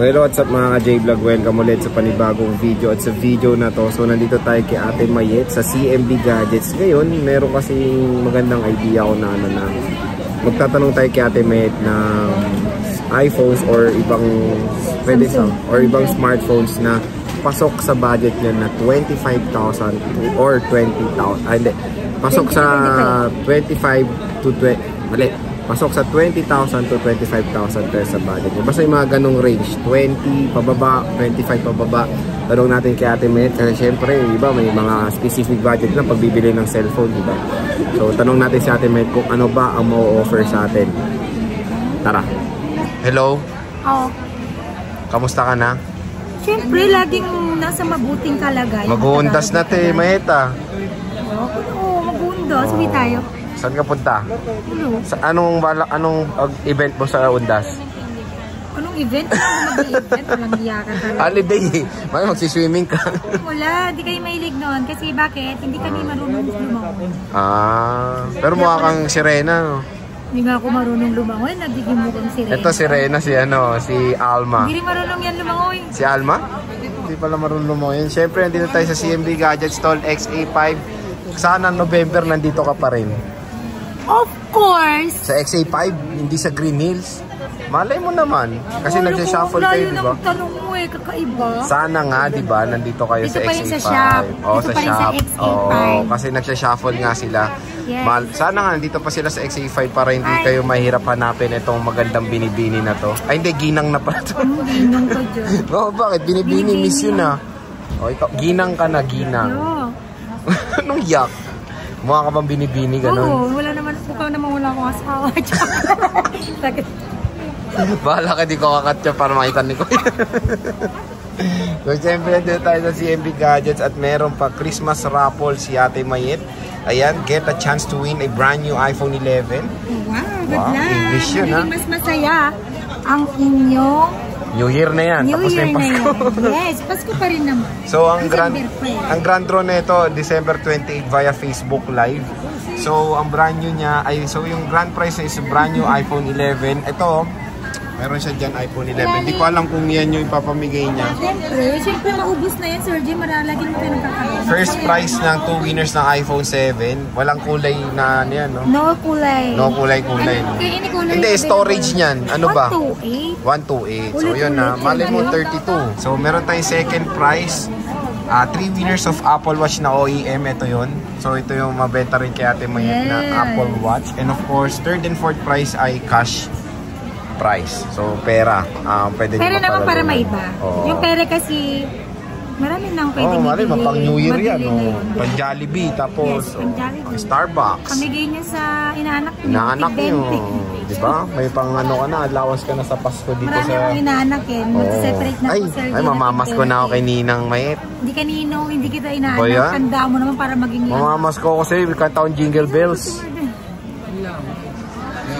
hello, what's up mga ka-J-Vlog? Welcome ulit sa panibagong video. At sa video na to, so nandito tayo kay Ate Mayet sa CMB Gadgets. Ngayon, meron kasi magandang idea ko na magtatanong tayo kay Ate Mayet ng iPhones or ibang smartphones na pasok sa budget niya na 25,000 or 20,000. Hindi. Pasok sa 25 to 20. Mali. Pasok sa 20,000 to 25,000 pesos sa budget. Basta yung mga ganong range, 20 pababa, 25 pababa. Tanong natin kay Ate Mayet kasi syempre, iba may mga specific budget na pagbibili ng cellphone, diba? So, tanong natin si Ate Mayet kung ano ba ang ma-offer sa atin. Tara. Hello? Oo. Kamusta ka na? Syempre, laging nasa mabuting kalagayan. Mag-uundas na te, Mayet ah. Oo, mag-uundas. Sabi tayo. Saan ka punta? Ano? Sa anong event mo sa Undas? Anong event? Mag-event? Walang hiya ka talaga. Holiday eh. Magsiswimming ka. Wala, di kayo mahilig noon. Kasi bakit? Hindi kami marunong lumangoy. Pero mukha kang sirena, no? Hindi nga ako marunong lumangoy. Nagiging mukhang sirena. Ito sirena si Alma. Hindi rin marunong yan lumangoy. Si Alma? Hindi pala marunong lumangoy. Siyempre, nandito tayo sa CMB Gadgets Stall XA5. Sana November nandito ka pa rin. Of course! Sa XA5, hindi sa Green Hills. Malay mo naman. Kasi nagsha-shuffle kayo, di ba? Tanong mo eh, kakaiba. Sana nga, di ba? Nandito kayo dito sa XA5. Dito pa sa shop. Oo, dito sa pa rin shop. sa XA5. Oo, kasi nagsha-shuffle nga sila. Yes. Sana nga, nandito pa sila sa XA5 para hindi kayo mahirap hanapin itong magandang binibini na to. Ay, hindi, ginang na pala to. Ginang ko dyan. Oo, bakit? Binibini, miss yun na. O, ikaw, ginang ka na, ginang. Oo. Anong yak? Mukha ka bang binibini, ganun? Oo, wala naman. Mukha naman wala akong asawa. Bahala ka, di ko kakatya para makita ni Kuya. So, siyempre, dito tayo sa CMB Gadgets at meron pa Christmas raffle si Ate Mayet. Ayan, get a chance to win a brand new iPhone 11. Wow, good luck. English yun, ha? Mas masaya ang inyong New Year na yan. New Tapos Year na yung Pasko. Yes, Pasko pa rin naman. So, ang grand draw na ito, December 28 via Facebook Live. So, ang brand new niya, yung grand prize is brand new iPhone 11. Ito, meron siya dyan iPhone 11. Hindi ko alam kung yan yung ipapamigay niya. Siyempre maubos na yan, Sir Jay. Lagi mo tayo nagkakaroon. First prize ng 2 winners ng iPhone 7. Walang kulay na yan, no? No kulay. No kulay. Hindi, storage niyan. Ano ba? 128. So, yun na. Mali mo, 32. So, meron tayong second prize. 3 winners of Apple Watch na OEM. Ito yun. So, ito yung mabenta rin kay Ate Mayet na Apple Watch. And of course, third and fourth prize ay cash price. So, pera. Pwede pera naman para maiba. Yung pera kasi, marami nang pwedeng ibili. Pang New Year yan. Pang Jollibee. Tapos, Starbucks. Pamigay niya sa inaanak niyo. Inaanak niyo. Diba? May pang ano ka na. Allowance ka na sa Pasko dito marami sa... Marami akong inaanak eh. Mag-separate na ako, Sir. Ay, mamamas ko na ako kay Ninang Mayet. Hindi ka ninong, hindi kita inaanak. Tanda mo naman para maging... Mamamas ko sa'yo. Kantaon Jingle Bells.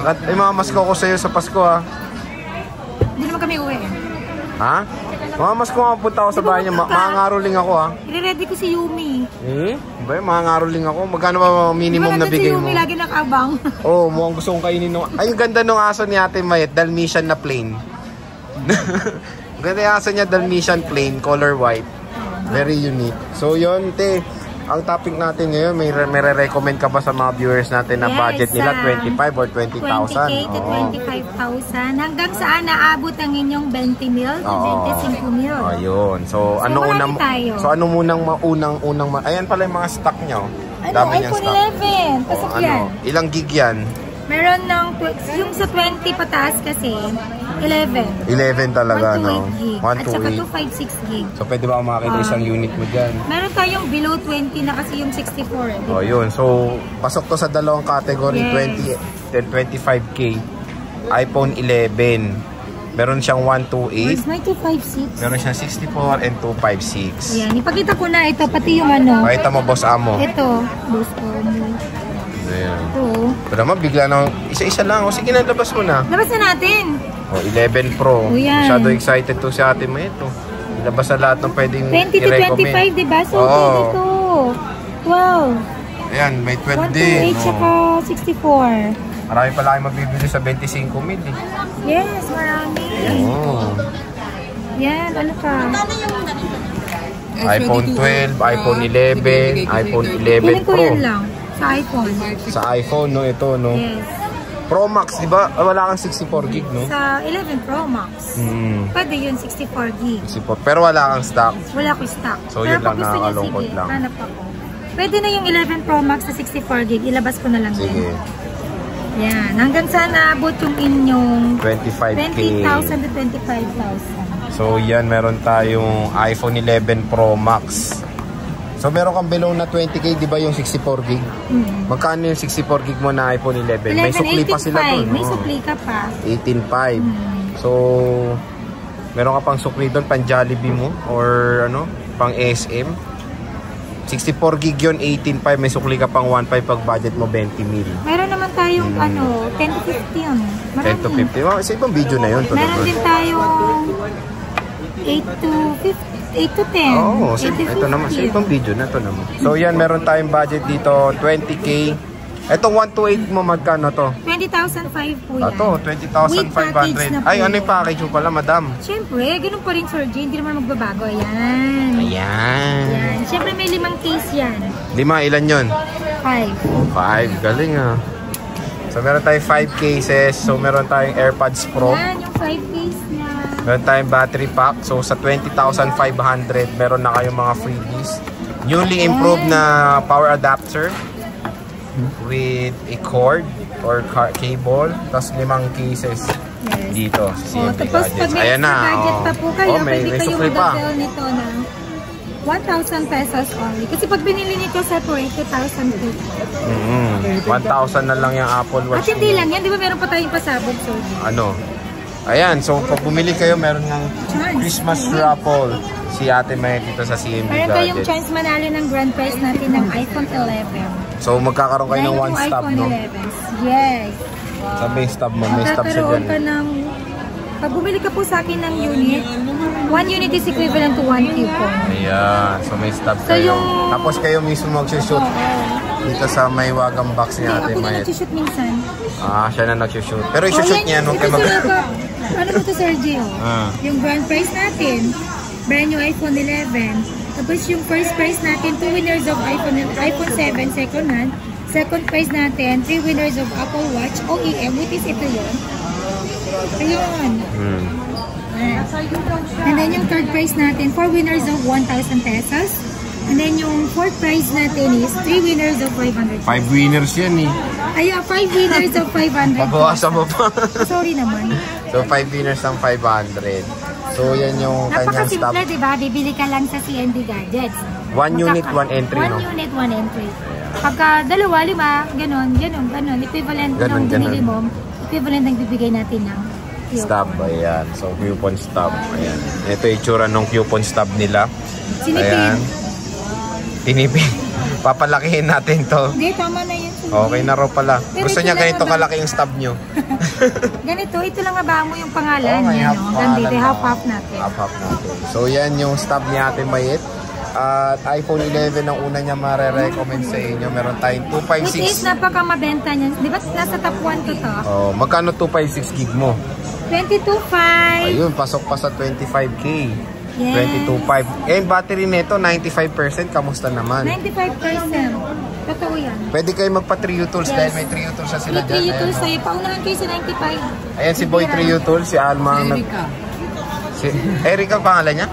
At mamamas ko sa'yo sa Pasko, ha? Hindi naman kami uwi. Ha? Mamamas ko nga punta ako sa bahay niya. Mangangaroling ako, ha? I-ready ko si Yumi. Ba, mangangaroling ako. Magkano ba minimum na bigay mo? Si Yumi lagi nakabang. Oo, mukhang gusto kong kainin nung... Ay, yung ganda nung aso ni Ate Mayet. Dalmatian na plain. Ganda yung aso niya, Dalmatian plain, color white. Very unique. So, yun, te. Ang topic natin ngayon, may re-recommend ka ba sa mga viewers natin na budget nila 25 or 20,000? 20K to 25,000. Hanggang saan naabot ang inyong 20 mil to 25 mil? Ayun. So, ano munang ayan pala yung mga stock niya. Dami niyang stock. iPhone 11. Pasok yan. Ilang gig yan? Meron ng, yung sa 20 pataas kasi, 11. 11 talaga, 128 no? gig. At saka 256 gig. So, pwede ba makakita isang unit mo dyan? Meron tayong below 20 na kasi yung 64. Oh, yun. So, pasok to sa dalawang category, 20 and 25K. iPhone 11. Meron siyang 128. May 256. Meron siyang 64 and 256. Ayan, ipakita ko na ito, pati yung ano. Pakita mo, boss amo. Ito, boss amo. Ayan. Ito. Pero naman, bigla na, isa-isa lang. O, sige na, labas mo na. Labas na natin. O, 11 Pro. Masyado excited to si Ate Mayet. Labas na lahat ng pwedeng 20 to 25, diba? So, pwede ito. Wow. Ayan, may 12 din. 128 saka 64. Marami pala kayo mabibili sa 25 mil eh. Yes, marami. Oh. Yan, ano ka? iPhone 12, iPhone 11, iPhone 11 Feeling ko Pro. yan lang. Sa iPhone. Sa iPhone, no? Ito, no? Yes. Pro Max, di ba? Wala kang 64 gig, no? Sa 11 Pro Max. Pwede yun, 64 gig. 64. Pero wala kang stock. Wala ko stock. So, pero yun lang, gusto niya, nakakalungkot sige, lang. hanap ako. Pwede na yung 11 Pro Max sa 64 gig. Ilabas ko na lang Sige. din. Yan. Hanggang saan naabot yung inyong 25K. 20,000 to 25,000. So, yan. Meron tayong iPhone 11 Pro Max. So, meron kang below na 20K, di ba yung 64 gig? Magkano yung 64 gig mo na iPhone 11? May sukli pa sila doon. May sukli ka pa. 18.5. So, meron ka pang sukli doon, pang Jollibee mo? Or ano, pang SM? 64 gig yun, 18.5. May sukli ka pang 1.5 pag budget mo 20 mil. Meron naman tayong 10 to 50 yun. 10 to 50. Sa ibang video na yun. Meron din tayong 8 to 50. 8 to 10. Oo, ito naman. Sa ibang video na to naman. So yan, meron tayong budget dito, 20K. Itong 128 mo, magkano to? 20,500 po yan. Ito, 20,500. Ay, ano yung package mo pala, madam? Siyempre, ganun pa rin, Sir J. Hindi naman magbabago. Ayan. Ayan. Siyempre, may 5 case yan. 5, ilan yun? 5. 5, galing ah. So meron tayong 5 cases. So meron tayong AirPods Pro. Yan, yung 5 case na. Meron tayong battery pack. So sa 20,500 meron na kayong mga freebies. Newly improved na power adapter with a cord or cable. Tapos 5 cases dito sa CMB Tapos pag may gadget pa po kayo, may pwede kayo sukli pa. mag-sell nito ng 1,000 pesos only. Kasi pag binili nito sa 20,000 pesos. 1,000 na lang yung Apple Watch. At hindi lang yan, di ba meron pa tayong pasabog, Sir J? Ano? Ayan, so pag bumili kayo, meron ng Christmas raffle si Ate May dito sa CMB meron kayong Gadgets. chance manalo ng grand prize natin ng iPhone 11. So magkakaroon kayo ng one stop, no? iPhone 11. Yes. Sa may stop mo, may stop siya Magkakaroon dyan. ka ng... Pag bumili ka po sa akin ng unit, 1 unit is equivalent to 1 coupon. Ayan, so may stop So, kayo. yung- Tapos kayo mismo mag-shoot dito sa may wagang box ni Ate Ako na May. nag-shoot minsan. Ah, siya na nag-shoot. Pero i-shoot niya, no? Kayo Ano mo to, Sergio? Ah. Yung grand prize natin, brand new iPhone 11. Tapos yung first prize natin, 2 winners of iPhone 7 second hand. Second prize natin, 3 winners of Apple Watch OEM, which is ito yun. Ayun. And then yung third prize natin, 4 winners of 1,000 pesos. And then yung fourth prize natin is 3 winners of 500 pesos. 5 winners yan eh. Ayun, 5 winners of 500 Pabawasan mo pa. Sorry naman. So 5 winners ng 500. So yan yung kanyang stop. Napakasimple, diba? Bibili ka lang sa CMB Gadgets. 1 unit, 1 entry, no? 1 unit, 1 entry. Pagka dalawa, 5, ganon. Equivalent Ganon, ng binili mo, equivalent ng bibigay natin ng coupon. Stop, ayan. So coupon stop. Ayan. Ito yung itsura ng coupon stop nila. Sinipin. Tinipin. Papalakihin natin to. Hindi, tama na yun. Okay na raw pala. Pero Gusto ito niya lang ganito naman. kalaki yung stub nyo. Ganito, ito lang nga mo yung pangalan. Okay, Yan, no? Gandito, pangalan half-half na. natin. Half-half natin. So yan yung stub ni Ate Mayet. At iPhone 11 ang una niya mare-recommend sa inyo. Meron tayong Which is 256. napakamabenta niyan. Di ba nasa top 1 to to? Oh, magkano 256 gig mo? 22.5. Ayun, pasok pa sa 25K. Yes. 22.5. Eh, battery nito 95%. Kamusta naman? 95%. Totoo yan. Pwede kayo magpa 3U Tools dahil may 3U Tools na sila May dyan. 3 tools Ayan, sa'yo. Paunahan kayo sa 95. ayan si Boy 3U Tools, si Alma. Si Erica pangalan niya?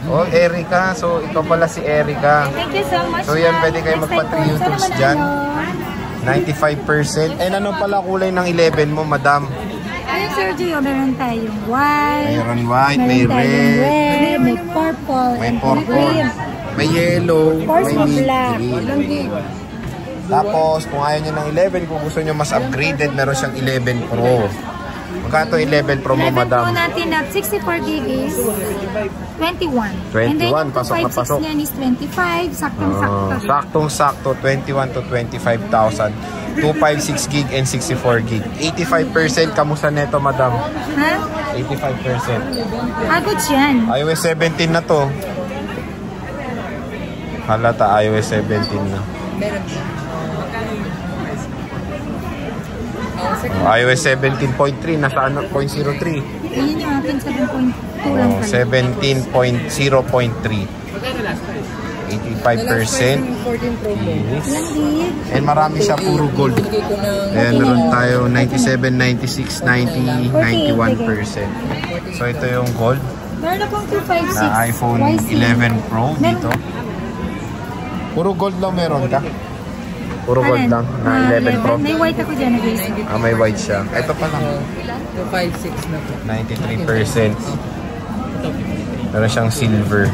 Oh, Erica. So, ikaw pala si Erica. Thank you so much. So, yan, ma'am. pwede kayo Next magpa time po. 3U Tools Sana dyan. manalo. 95%. And ano pala kulay ng 11 mo, madam? Ayun, Sergio, meron tayong white. Mayroon white, may Meron tayong red, red, may purple, may and purple, green. may yellow, Of course, may may mint black. green. Tapos, kung ayaw nyo ng 11, kung gusto nyo mas upgraded, meron siyang 11 Pro. Magkano 11 Pro mo, 11 madam? po natin at 64 gig is 21. 21, And then yung pasok na 256 pasok. niyan is 25. Saktong-sakto. Saktong-sakto, 21 to 25,000. 256 gig and 64 gig. 85%, kamusta neto, madam? Ha? 85%. Agad yan. iOS 17 na to. Halata, iOS 17 na. iOS 17.3, nasa ano, 0.03. Yun yung akin 7.2 lang pala. 17.0.3. 85%. Yes. And marami siya, puro gold. Ayan, meron tayo 97, 96, 90, 91%. So ito yung gold Meron akong 256. na iPhone 11 Pro dito. Puro gold lang meron ka? Puro gold lang na 11 Pro. May white ako dyan, guys. May white siya. Ito pa lang. 256 na po. 93%. Meron siyang silver.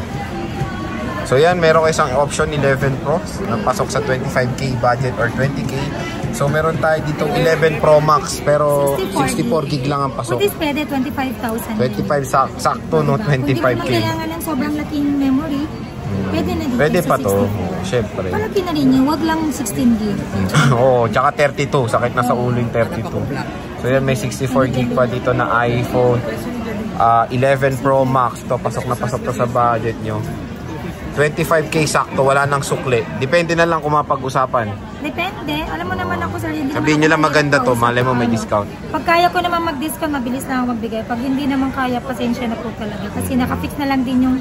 So yan, meron kayo isang option 11 Pro na pasok sa 25k budget or 20k. So meron tayo dito 11 Pro Max pero 64 gig lang ang pasok. Kung pwede, 25,000. 25 sakto no, 25k. Kung di mo kailangan ng sobrang laking memory, pwede na dito. Pwede pa sa to, 64. syempre. Malaki na rin yun, wag lang 16 gig. Oo, tsaka 32, sakit na sa ulo yung 32. So yan, may 64 gig pa dito na iPhone 11 Pro Max. To pasok na pasok to sa budget nyo. 25k sakto, wala nang sukli. Depende na lang kung mapag-usapan. Depende. Alam mo naman ako, sir. Sabihin nyo lang maganda to, malay mo may discount. Pag kaya ko naman mag-discount, mabilis na ako magbigay. Pag hindi naman kaya, pasensya na po talaga. Kasi nakafix na lang din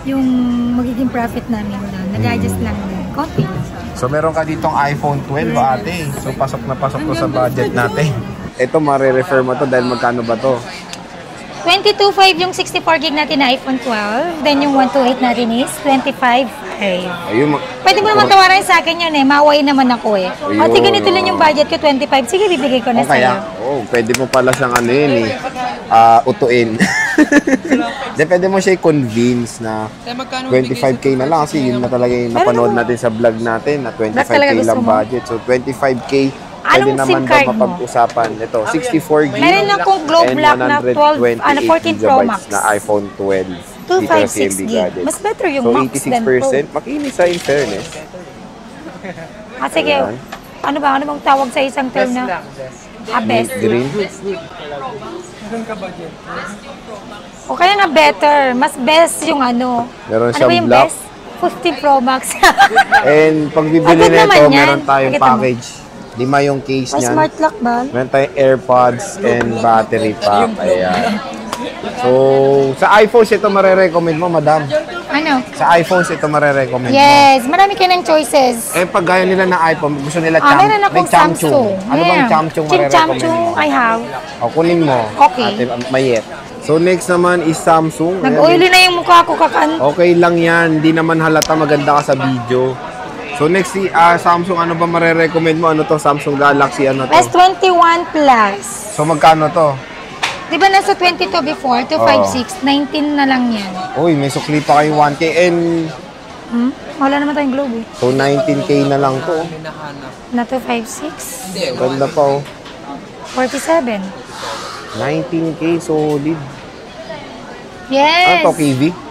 yung magiging profit namin na. Nag-adjust lang din. Konti. So meron ka ditong iPhone 12 ate. So pasok na pasok to sa budget natin. Ito mare-refer mo to dahil magkano ba to? 22.5 yung 64 gig natin na iPhone 12. Then yung 128 natin is 25. Ayun, Pwede mo naman tawaran sa akin yun eh. Maway naman ako eh. Ayun, O, ganito lang yung budget ko, 25. Sige, bibigay ko na sa'yo. Pwede mo pala siyang ano yun eh. Utuin. Pwede mo siya i-convince na 25k na lang kasi yun na talaga yung napanood natin sa vlog natin na 25k lang budget. So 25k pwede naman daw mapag-usapan. Ito, 64 GB meron akong Globe Black na 14 Pro Max na iPhone 12. 256 gig. Mas better yung so, Max than Pro. 86%. Makinis sa in fairness. Sige. Ano bang tawag sa isang term na? Best. Green. O kaya nga better. Mas best yung ano. Meron Ano ba yung black. best? 15 Pro Max. And pag bibili nito, meron tayong package. 5 yung case niyan. Smart lock ba? Meron tayong AirPods and battery pack. Ayan. So, sa iPhones ito mare-recommend mo, madam? Ano? Sa iPhones ito mare-recommend mo? Yes, marami ka ng choices. Pag gaya nila ng iPhone, gusto nila meron akong Samsung. Ano bang Samsung mare-recommend mo? I have. Kunin mo. Okay. Ate Mayet. So, next naman is Samsung. Nag-oily na yung mukha ko kakan. Okay lang yan. Hindi naman halata maganda ka sa video. So next si Samsung, ano ba mare-recommend mo? Ano to? Samsung Galaxy, ano to? S21 Plus. So magkano to? Di ba nasa 22 before? 256. 19 na lang yan. Uy, may sukli pa kayo 1K and... Wala naman tayong globe eh. So 19K na lang to. Na 256. Ganda pa oh. 47. 19K, solid. Yes. Ano to, KV?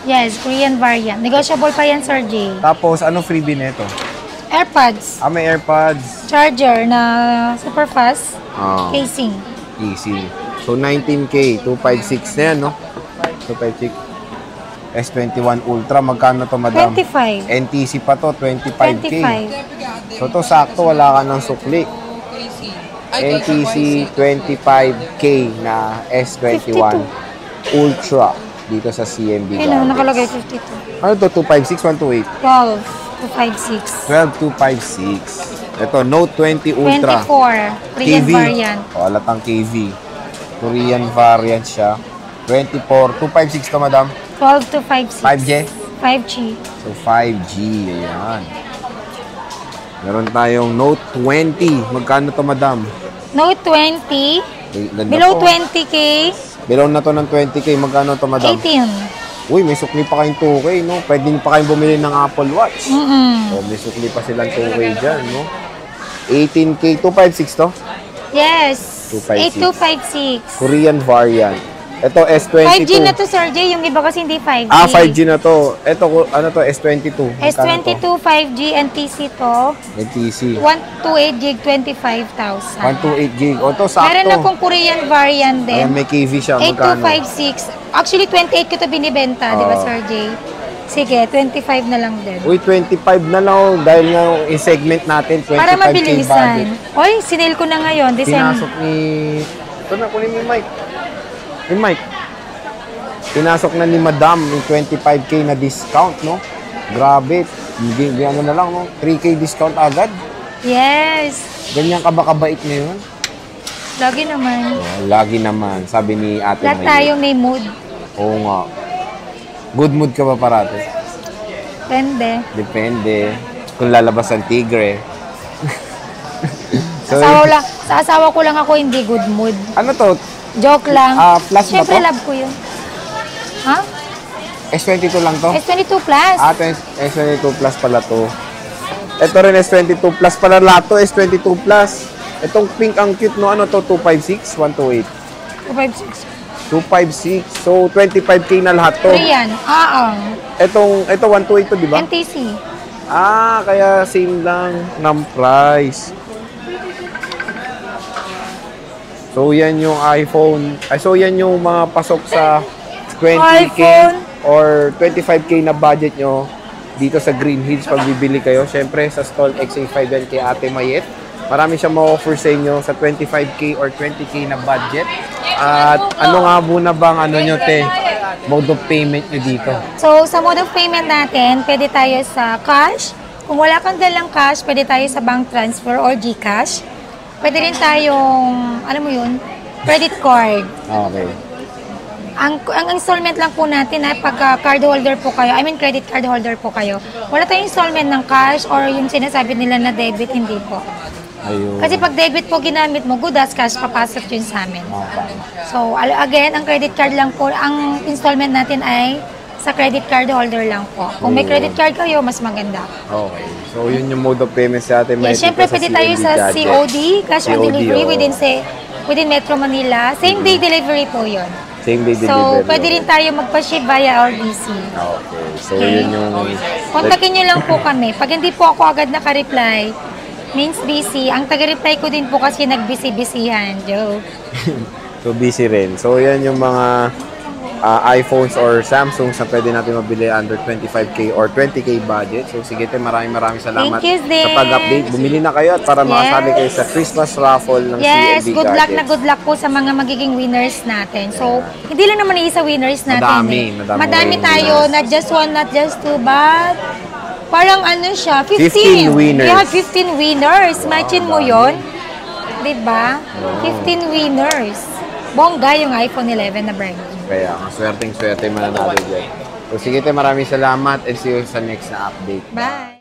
Yes, Korean variant. Negotiable pa yan, Sir J. Tapos, ano freebie nito? AirPods. May AirPods. Charger na super fast. Casing. Easy. So, 19K. 256 na yan, no? 256. S21 Ultra. Magkano to, madam? 25. NTC pa to, 25K. 25. So, to sakto. Wala ka ng sukli. NTC 25K na S21 Ultra. Dito sa CMB. Ano, nakalagay 52. Ano to? 256, 128? 12, 256. 12, 256. Ito, Note 20 Ultra. 24. Korean KV. variant. Halatang KV. Korean variant siya. 24, 256 to, madam. 12 to 56. 5G? 5G. So, 5G. Ayan. Meron tayong Note 20. Magkano to, madam? Note 20. Ganda Below po. 20K. Below na to ng 20K. Magkano to, madam? 18. Uy, may sukli pa kayong 2K, no? Pwede pa kayong bumili ng Apple Watch. So, may sukli pa silang 2K dyan, no? 18K. 256 to? Yes. 256. 8256. Korean variant. Ito, S22. 5G na to, Sir J. Yung iba kasi hindi 5G. 5G na to. Ito, ano to, S22. S22 5G NTC to. NTC. 128 gig, 25,000. 128 gig. O, to, sakto. Meron akong Korean variant din. Ayan, may KV siya. Magkano? 8256. Actually, 28 ko to binibenta, di ba, Sir J? Sige, 25 na lang din. Uy, 25 na lang. Oh, dahil nga yung segment natin, 25K Para budget. mabilisan. Uy, sinil ko na ngayon. Pinasok ni... Ito na, kunin mo yung mic. Hey Mike, pinasok na ni Madam yung 25k na discount, no? Grabe. Ano na lang, no? 3k discount agad. Yes. Ganyan ka ba kabait ngayon? Lagi naman. Oh, lagi naman, sabi ni Ate Lahat May. tayo may mood. Oo nga. Good mood ka ba parati? Depende. Depende. Kung lalabas ang tigre. So, Sa asawa ko lang ako hindi good mood. ano to? Joke lang. Plus ba Siyempre to? love ko yun. Ha? S22 lang to? S22 Plus. S22 Plus pala to. Ito rin S22 Plus pala lahat to. S22 Plus. Itong pink ang cute, no? Ano to? 256? 128? 256. 256. So, 25k na lahat to. Yan. Ito 128 to, di ba? NTC. Kaya same lang ng price. So, yan yung iPhone. So, yan yung mga pasok sa 20k iPhone. or 25k na budget nyo dito sa Green Hills pag bibili kayo. Siyempre, sa stall XA5 yan kay Ate Mayet. Marami siyang ma-offer sa inyo sa 25k or 20k na budget. At ano nga muna bang nyo, te? Mode of payment nyo dito? So, sa mode of payment natin, pwede tayo sa cash. Kung wala kang dalang cash, pwede tayo sa bank transfer or GCash. Pwede rin tayong, alam mo yun, credit card. Okay. Ang installment lang po natin ay pagka card holder po kayo, credit card holder po kayo. Wala tayong installment ng cash or yung sinasabi nila na debit, hindi po. Ayun. Kasi pag debit po ginamit mo, good as cash, papasok yun sa amin. Okay. So, again, ang credit card lang po, ang installment natin ay sa credit card holder lang po. Kung may credit card kayo, mas maganda. Okay. So, yun yung mode of payment sa atin. Yes, syempre pwede tayo sa COD, cash on delivery within Metro Manila. Same day delivery po yun. Same day delivery. So, pwede rin tayo magpa-ship via RDC. Okay. So, Okay. yun yung... Kontakin nyo lang po kami. Pag hindi po ako agad naka-reply, means busy. Ang taga-reply ko din po kasi nag-busy-busyhan. Joke. So, busy rin. So, yan yung mga iPhones or Samsungs na pwede natin mabili under 25k or 20k budget. So, sige, maraming salamat Thank you, sa pag-update. Bumili na kayo at para makasali kayo sa Christmas raffle ng Yes, CLB good luck Gadgets. na good luck po sa mga magiging winners natin. So, hindi lang naman isa winners natin. Madami tayo, not just one, not just two, but parang ano siya, 15 winners. We have 15 winners. Imagine mo yon, diba? 15 winners. Bongga yung iPhone 11 na brand new. Kaya, swerteng-swerte mananalo dyan. So, sige, maraming salamat and see you sa next na update. Bye!